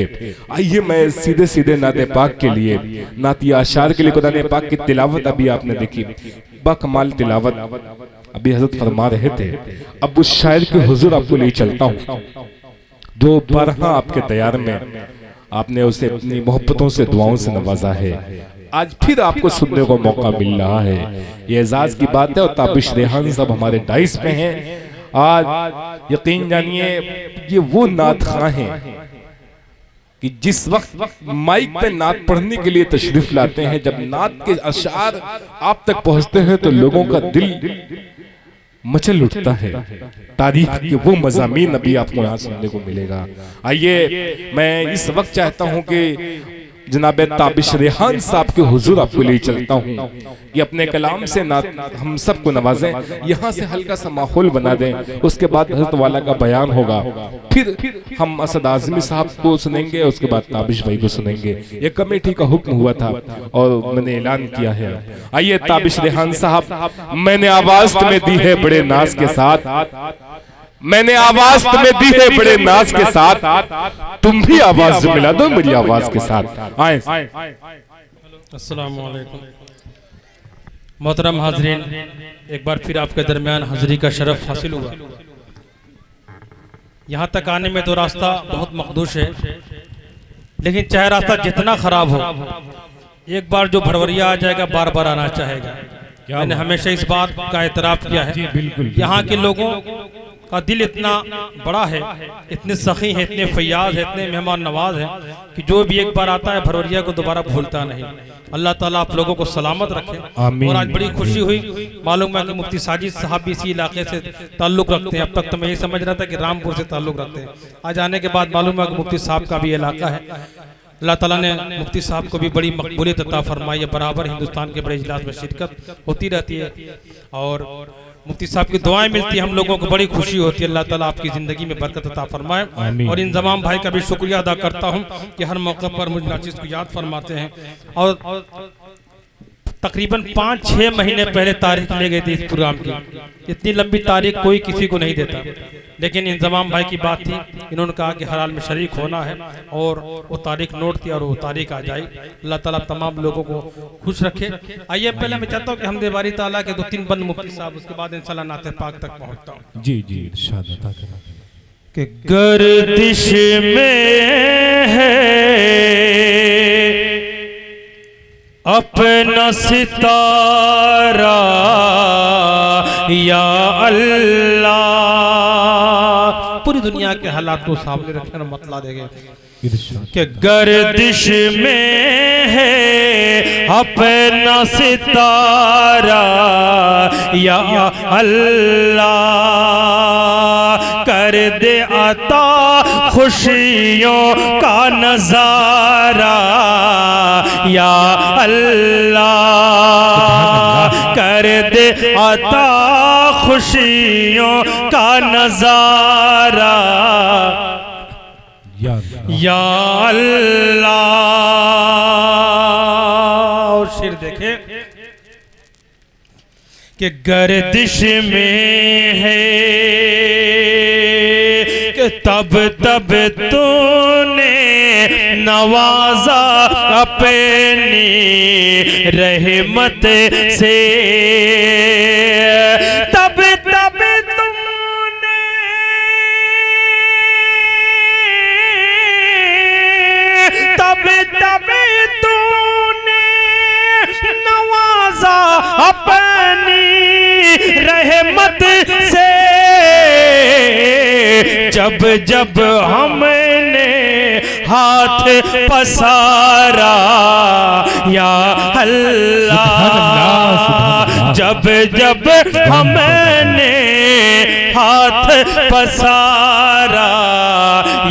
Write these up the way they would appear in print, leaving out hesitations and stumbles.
थे। आइए मैं सीधे सीधे नाते पाक के लिए, नाती आशार के लिए कुरान पाक की तिलावत अभी आपने देखी, बाकमाल तिलावत अभी हजरत फरमा रहे थे। अब उस शायर के हुजूर आपको ले चलता हूँ जो बारहा आपके दयार में आपने उसे अपनी मोहब्बतों से दुआओं से नवाजा है। आज फिर आपको सुनने को मौका मिल रहा है, ये एजाज की बात है। और ताबिश रेहान साहब हमारे डाइस पे हैं आज, यकीन जानिए ये वो नात खां हैं कि जिस वक्त माइक पे नात पढ़ने के लिए तशरीफ लाते हैं, जब नात के अशार आप तक पहुंचते हैं तो लोगों का दिल मचल उठता है। तारीख के वो मज़ामीन अभी आपको यहाँ सुनने को मिलेगा। आइए मैं इस वक्त चाहता हूँ कि जनाब ताबिश रेहान साहब के हुजूर आपको ले चलता हूँ कि अपने कलाम से हम सबको नवाजें, यहाँ से हल्का सा माहौल बना दें। उसके बाद हज़रत वाला का बयान होगा, फिर हम असद आज़मी साहब को सुनेंगे, उसके बाद ताबिश भाई को सुनेंगे। ये कमेटी का हुक्म हुआ था और मैंने ऐलान किया है। आइए ताबिश रेहान साहब, मैंने आवाज तुम्हें दी है बड़े नाज के साथ, मैंने आवाज तुम्हें दी है बड़े नाज के साथ, तुम भी आवाज मिला दो मेरी आवाज के साथ। आए। अस्सलाम वालेकुम मोहतरम हाजरीन, एक बार फिर आपके दरमियान हाजिरी का शरफ हासिल हुआ। यहाँ तक आने में तो रास्ता बहुत मखदूश है, लेकिन चाहे रास्ता जितना खराब हो, एक बार जो भरवरिया आ जाएगा बार बार आना चाहेगा। मैंने हमेशा इस बात का एतराफ़ किया है। बिल्कुल यहाँ के लोगों का दिल इतना बड़ा है, इतने सखी हैं, इतने फैयाज हैं, इतने मेहमान नवाज हैं कि जो भी एक बार आता है भरवरिया को दोबारा भूलता नहीं। अल्लाह ताला आप लोगों को सलामत रखे। और आज बड़ी खुशी हुई, मालूम है कि मुफ्ती साजिद साहब भी इसी इलाके से ताल्लुक़ रखते हैं। अब तक तो मैं ये समझ रहा था कि रामपुर से ताल्लुक़ रखते हैं, आज आने के बाद मालूम है कि मुफ्ती साहब का भी इलाका है। अल्लाह ताला ने मुफ्ती साहब को भी बड़ी मकबूलियत अता फरमाई है। बराबर हिंदुस्तान के बड़े इजलास में शिरकत होती रहती है और मुफ्ती साहब की दुआएं मिलती है, हम लोगों को बड़ी खुशी होती है। अल्लाह ताला आपकी ज़िंदगी में बरकत अता फरमाए। और इन तमाम भाई का भी शुक्रिया अदा करता हूँ कि हर मौके पर मुझ नाचिज़ को याद फरमाते हैं। और तकरीबन 5-6 महीने पहले तारीख ले गई थी इस प्रोग्राम की। इतनी लंबी तारीख कोई किसी को नहीं देता, लेकिन इंतजाम भाई की बात थी, इन्होंने कहा कि हर हाल में शरीक होना है और वो तारीख नोट की और वो तारीख आ जाए। अल्लाह ताला तमाम लोगों को खुश रखे। आइए पहले मैं चाहता हूँ कि हम बारी ताला के 2-3 बंद मुफ्ती साहब, उसके बाद इंशाल्लाह नाते पाक तक पहुँचता हूँ। जी जी इरशाद अता करें कि गर्दिश में है अपना सितारा या अल्लाह, पूरी दुनिया के हालात को सामने रखकर मतला देंगे कि गर्दिश में है अपना सितारा या अल्लाह, कर दे अता खुशियों का नजारा या अल्लाह, कर दे अता खुशियों का नजारा या अल्लाह। और शेर देखे कि गर्दिश में है कि तब तब तूने नवाजा अपनी रहमत से, तब तब तूने नवाजा अपनी रहमत से। जब जब हमने हाथ पसारा या अल्लाह, जब जब हमने हाथ पसारा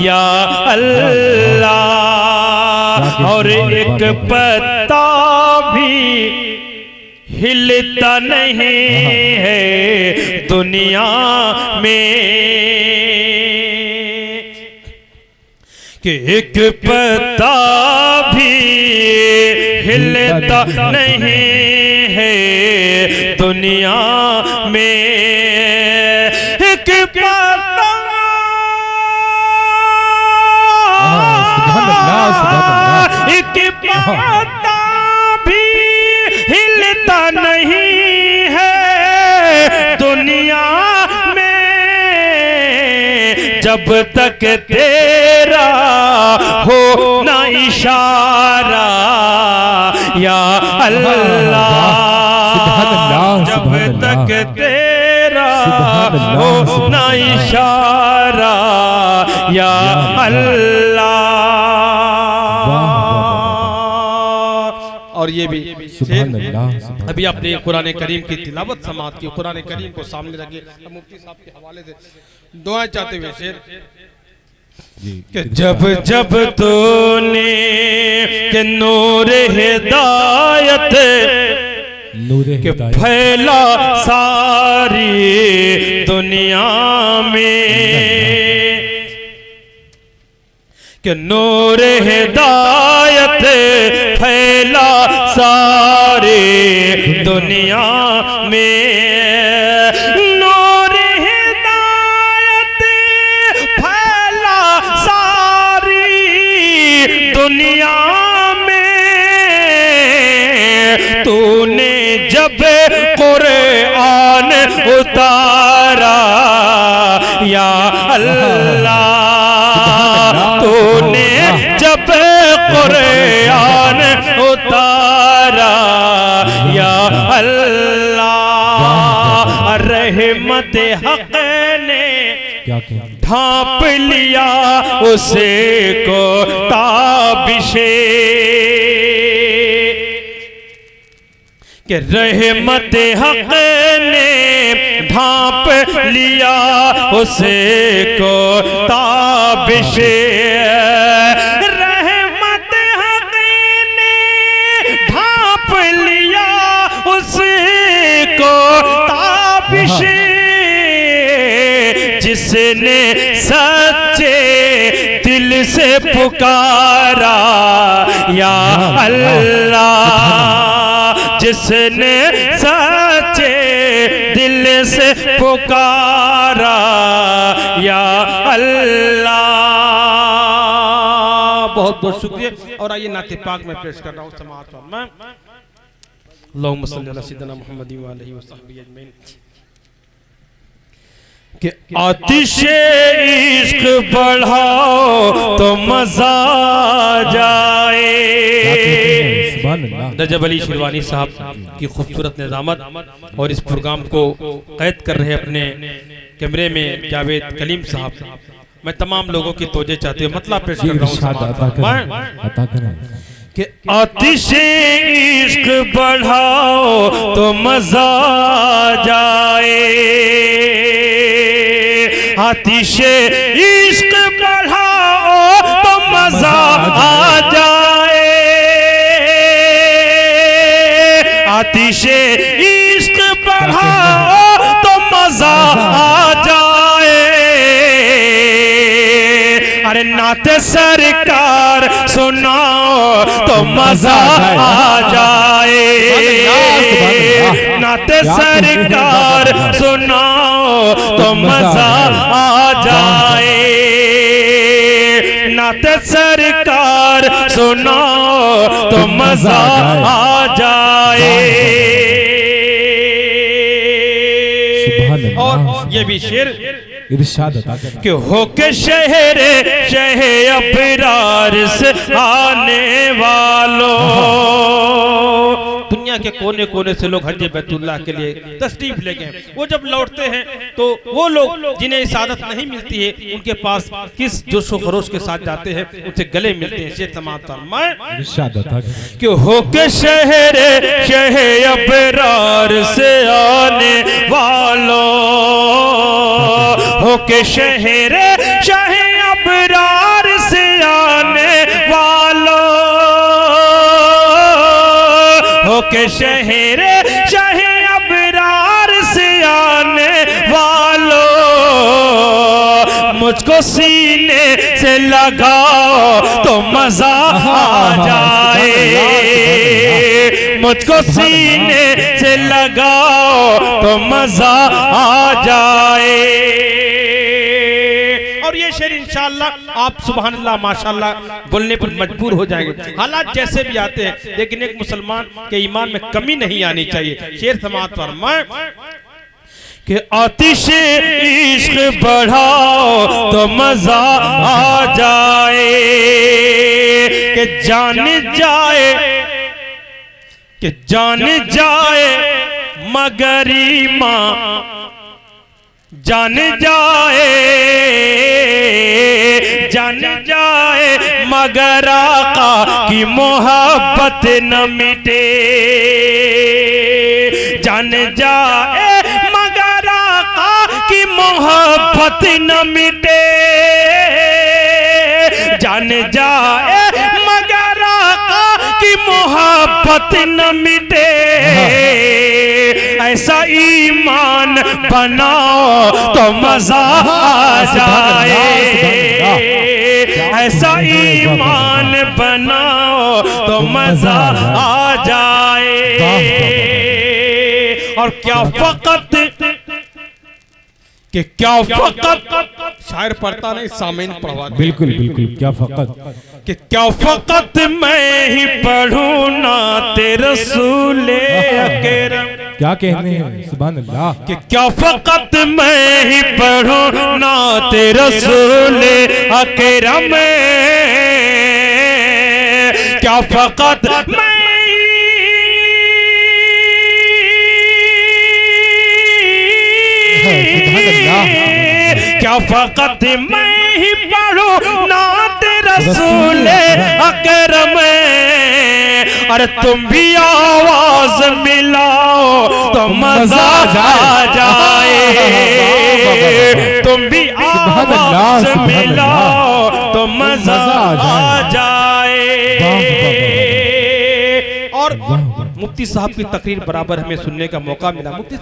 या अल्लाह, और एक पत्ता भी हिलता नहीं है दुनिया में, कि एक पत्ता भी हिलता नहीं है दुनिया में। एक पत्ता आता भी हिलता नहीं है दुनिया में जब तक तेरा हो ना इशारा या अल्लाह, जब तक तेरा हो ना इशारा या अल्लाह। और ये भी अभी आपने कुरान करीम की तिलावत समात की, कुरान करीम को सामने रखे, मुफ्ती साहब के हवाले से दुआ चाहते हुए शेर कि जब जब तूने के नूर हिदायत के फैला सारी दुनिया में, कि नूर हिदायत फैला सारी दुनिया में, नूर हिदायत फैला सारी दुनिया में, तूने जब कुरान उतारा या अल्लाह, तूने जब कुरान उतारा या अल्लाह, रहमत हक ने ढांप लिया उसे को ताबिशे, कि रहमत हक ने ढांप लिया उसे को ताबिशे, रहमत हक ने ढांप लिया उसे को ताबिशे, जिसने सच्चे दिल से पुकारा या अल्लाह, जिसने सच्चे दिल से पुकारा या अल्लाह। बहुत बहुत शुक्रिया। और आइए नाते पाक में पेश कर रहा हूँ समाअत फरमाएं, अल्लाहुम्मा सल्ली अला सय्यिदिना मुहम्मद व आलिहि व सहबिहि अजमईन, कि आतिशे इश्क बढ़ाओ तो मजा जाए। रजब अली शिरवानी साहब की खूबसूरत निज़ामत और इस प्रोग्राम को कैद कर रहे अपने कैमरे में जावेद कलीम साहब। मैं तमाम लोगों की तोजे चाहते हुए मतलब पेश कर रहा हूँ कि आतिशे इश्क बढ़ाओ तो मजा जाए, आतिशे इश्क बढ़ाओ तो मजा आ जाए, आतिशे इश्क बढ़ाओ तो मजा आ जाए। अरे नाते सरकार सुनाओ तो मजा आ जाए, नाते सरकार सुनाओ तो मजा आ जाए, नाते सरकार सुनाओ तो मजा आ जाए। और ये भी शेर इरशाद कि होके शहर अबरार से आने वालों, दुनिया के कोने कोने से लोग हज बैतुल्लाह के लिए तशरीफ ले गए। वो जब लौटते हैं तो वो लोग जिन्हें इसादत नहीं मिलती है उनके पास किस जोश व खरोश के साथ जाते हैं, उनसे गले मिलते हैं। शेर समाअत फरमाएं कि होके शहर अबरार से आने वालों, होके शहर अबरार से आने वालों, होके शहर अबरार से आने वालों, मुझको सीने से लगाओ तो मजा आ जाए, मुझको सीने से लगाओ तो मजा आ जाए। और ये शेर इंशाअल्लाह आप सुभान अल्लाह माशाअल्लाह बोलने पर मजबूर हो जाएंगे। हालात जैसे भी आते हैं लेकिन एक मुसलमान के ईमान में कमी नहीं आनी चाहिए। शेर समाअत फरमाए कि आतिश इश्क बढ़ाओ तो मजा आ जाए, कि जान जाए मगर ईमान जान जाए मगर आका की मोहब्बत न मिटे, जान जाए मगर आका की मोहब्बत न मिटे, जान जाए मगर आका की मोहब्बत न मिटे। ऐसा ईमान बनाओ तो मजा आ जाए, ऐसा ईमान बनाओ तो मजा आ जाए। और क्या फकत कि क्या फकत शायर पढ़ता नहीं सामीन पढ़वा। बिल्कुल बिल्कुल, क्या फकत कि क्या फकत मैं ही पढ़ूं ना तेरे रसूले अकरम, क्या कहने हैं सुभान अल्लाह। कि क्या फकत मैं ही पढ़ूं ना तेरे रसूले अकरम, क्या फकत मैं क्या फकत मैं ही पढ़ूं ना तेरे रसूले अकरम, अरे तुम भी आवाज मिलाओ तो मजा आ जाए, तुम भी आवाज मिलाओ तो मजा आ जाए। और मुफ्ती साहब की तकरीर बराबर हमें सुनने का मौका मिला। मुफ्ती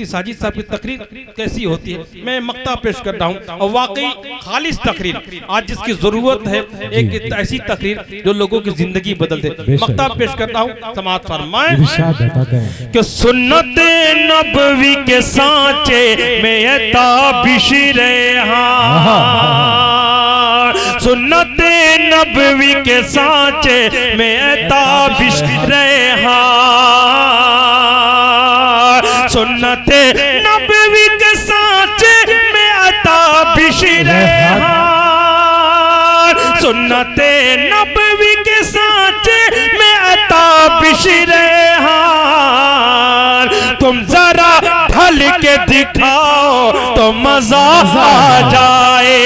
साजिद साहब की तकरीर कैसी होती है, मैं मक्ता पेश कर रहा हूँ और वाकई खालिस तकरीर, आज जिसकी जरूरत है एक ऐसी तकरीर जो लोगों की जिंदगी बदल दे। मक्ता पेश कर रहा हूँ, समाअत फरमाएं कि सुन्नत नबवी के सांचे में ताबिश रहा, सुन्नत नबवी के सांचे में ताबिश रहा, सुन्नत नबवी के सांचे में ताबिश रहा, सुन्नत नबवी के सांचे में ताबिश रहा। तुम जरा ढल के दिखाओ तो मजा आ जाए,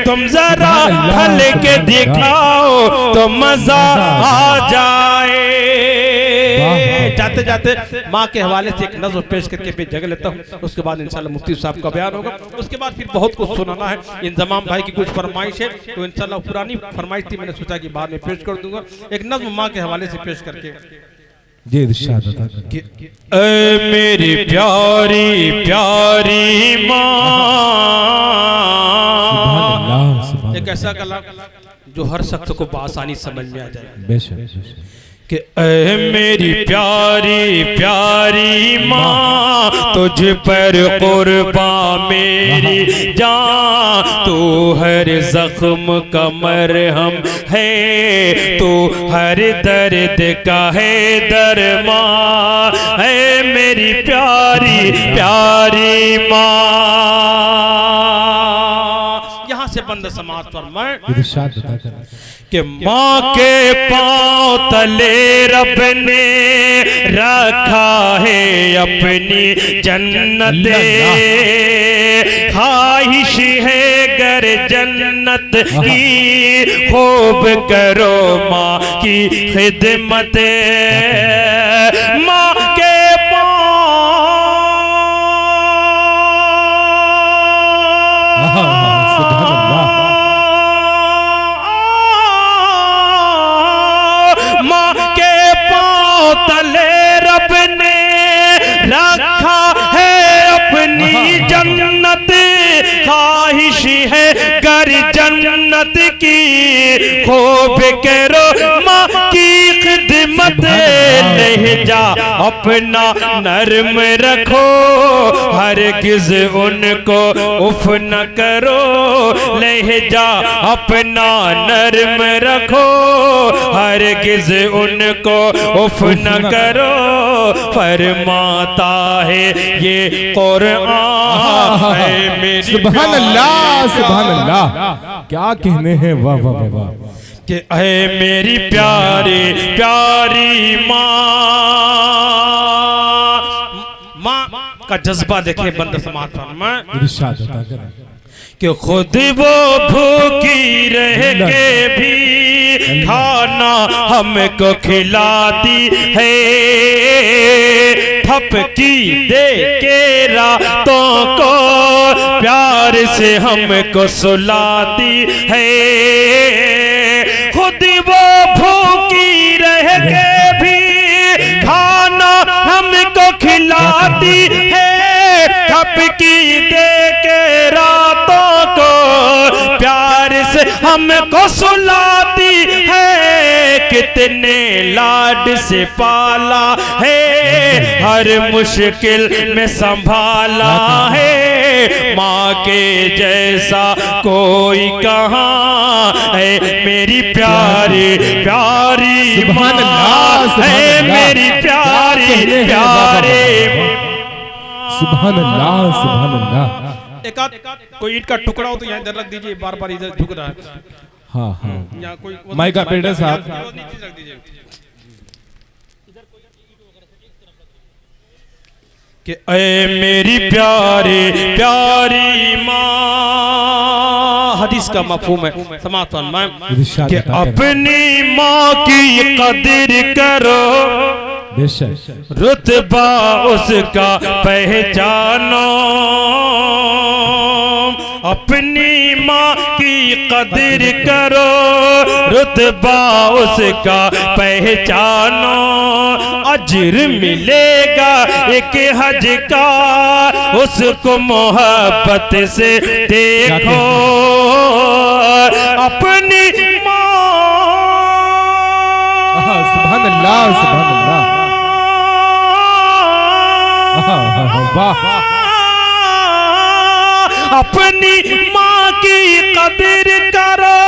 तुम जरा ढल के दिखाओ तो मजा आ जाए। जाते जाते माँ के हवाले से एक नज़्म पेश करके फिर जगह लेता हूँ, उसके बाद इंशाल्लाह मुफ्ती साहब का बयान होगा, उसके बाद फिर बहुत कुछ सुनाना है। इंजमाम भाई की कुछ फरमाइश है तो इंशाल्लाह पुरानी फरमाइश थी, मैंने सोचा कि बाद में पेश कर दूंगा। एक नज़्म माँ के हवाले से पेश करके जी इरशाद अता कि ऐ मेरी प्यारी प्यारी माँ, एक ऐसा कलाम जो हर शख्स को बआसानी समझ में आ जाए। बेशक कि ऐ मेरी प्यारी प्यारी माँ, तुझ पर कुर्बान मेरी जान, तू हर जख्म का मरहम है, तू हर दर्द का है दरमान, है मेरी प्यारी प्यारी माँ। यहाँ से बंद समाज पर मैं इरशाद अता कर कि माँ के पाँव तले रब ने रखा है अपनी जन्नत, ख्वाहिश है गर जन्नत की, खूब करो माँ की खिदमत, माँ के तले रब ने रखा है अपनी जन्नत, ख्वाहिश है गर जन्नत की, खूब करो माँ की खिदमत। किस्मत लहजा अपना नरम रखो, हरगिज उनको उफ न करो, लहजा अपना नरम रखो, हरगिज उनको उफ न करो। फरमाता है ये कुरान है मेरी सुभान अल्लाह, सुभान अल्लाह, क्या कहने हैं, वाह वाह वाह वाह, कि ऐ मेरी प्यारी प्यारी माँ का जज्बा देखे बंद समाज में इरशाद अता करें कि खुद वो भूखी रह के भी खाना हमको खिलाती है, थपकी दे के रातों को प्यार से हमको सुलाती है। खुद वो भूखी रह के भी खाना हमको खिलाती है, थपकी दे के रातों को प्यार से हमको सुलाती है। कितने लाड से पाला है, हर मुश्किल में संभाला है, माँ के जैसा कोई कहाँ है मेरी प्यारी प्यारी माँ है, मेरी प्यारी प्यारी। सुभान अल्लाह, सुभान अल्लाह। एक कोई ईंट का टुकड़ा हो तो यहाँ इधर रख दीजिए, बार बार इधर झुक रहा है। हाँ हाँ, यहाँ कोई माइक ऑपरेटर साहब, नीचे रख दीजिए कि ऐ मेरी प्यारी प्यारी माँ। हदीस का मफहूम है समातन में कि अपनी माँ की कदर करो, बेशक रुतबा उसका पहचानो, अपनी माँ की कदर करो, रुतबा उसका पहचानो, अजर मिलेगा एक हज का, उसको मोहब्बत से देखो। अपनी माँ, सुभान अल्लाह, सुभान अल्लाह, वाह, अपनी माँ की कदर करो,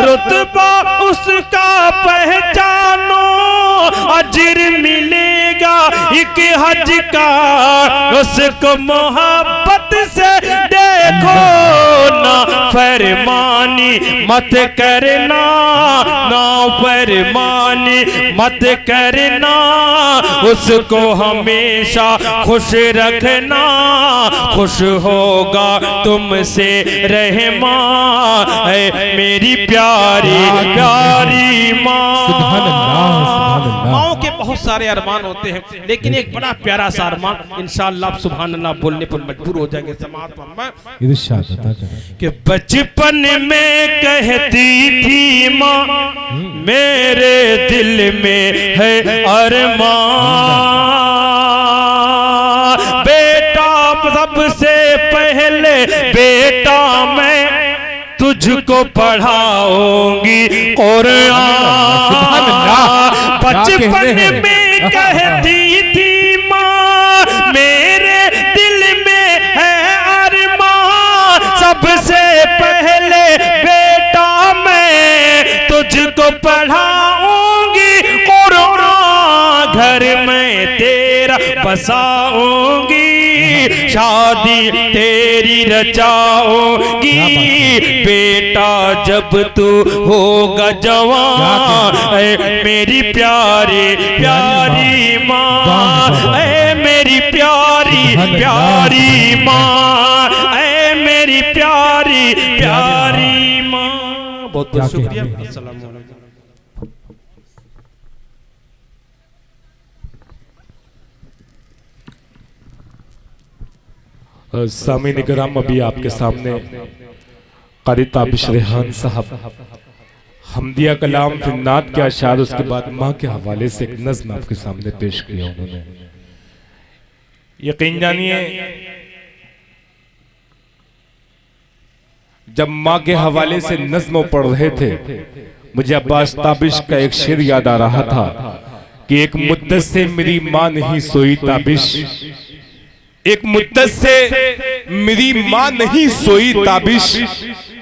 रुतबा उसका पहचानो, अजर मिलेगा एक हज का, उसको मोहब्बत से देखो। ना फरमानी मत करना, ना फरमानी मत करना, उसको हमेशा खुश रखना, खुश होगा तुमसे रहमान है मेरी प्यारी प्यारी माँ। सुभान अल्लाह, सुभान अल्लाह। माँओं के बहुत सारे अरमान होते हैं, लेकिन एक बड़ा प्यारा सा अरमान इंशाअल्लाह आप सुभान अल्लाह बोलने पर मजबूर हो जाएंगे समाज में। इरशाद अता करें कि बचपन में कहती थी माँ, मेरे दिल में है अरमान, बेटा सबसे पहले बेटा मैं तुझको पढ़ाऊंगी कुरान। सुभान अल्लाह। बचपन में कहती थी माँ, मेरे दिल में है अरमान, सबसे पहले बेटा मैं तुझको पढ़ाऊंगी कुरान, घर में तेरा बसाऊंगी, शादी तेरी रचाऊंगी, बेटा जब तू होगा जवान, ऐ मेरी प्यारी प्यारी माँ, ऐ मेरी प्यारी प्यारी माँ, ऐ मेरी प्यारी प्यारी माँ। बहुत बहुत शुक्रिया। अस्सलाम वालेकुम। सामीन इकराम, अभी आपके सामने क़ारी ताबिश रेहान साहब हमदिया कलाम फिन्नात के अशार, उसके बाद माँ के हवाले से एक नज़्म आपके सामने पेश किया उन्होंने। यकीन जानिए, जब माँ के हवाले से नज़्म पढ़ रहे थे, मुझे अब्बास ताबिश का एक शेर याद आ रहा था कि एक मुद्दत से मेरी माँ नहीं सोई ताबिश, एक मुद्दत से मेरी माँ नहीं सोई ताबिश,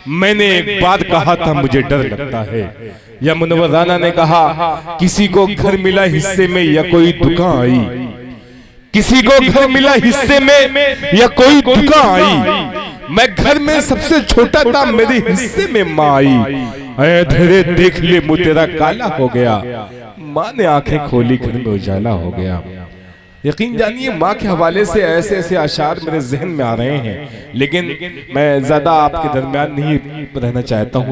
मैंने एक बार कहा था मुझे डर लगता है। या मुनव्वर राना ने कहा किसी को घर मिला हिस्से में या कोई दुकान आई, किसी को घर मिला हिस्से में या कोई दुकान आई, मैं घर में सबसे छोटा था, मेरे हिस्से में माँ आई। ऐ धरे देख ले मुँह तेरा काला हो गया, माँ ने आंखें खोली घर में उजाला हो गया। यकीन जानिए माँ के हवाले से ऐसे ऐसे अशार मेरे जहन में आ रहे हैं, लेकिन मैं ज्यादा आपके दरमियान नहीं रहना चाहता हूँ।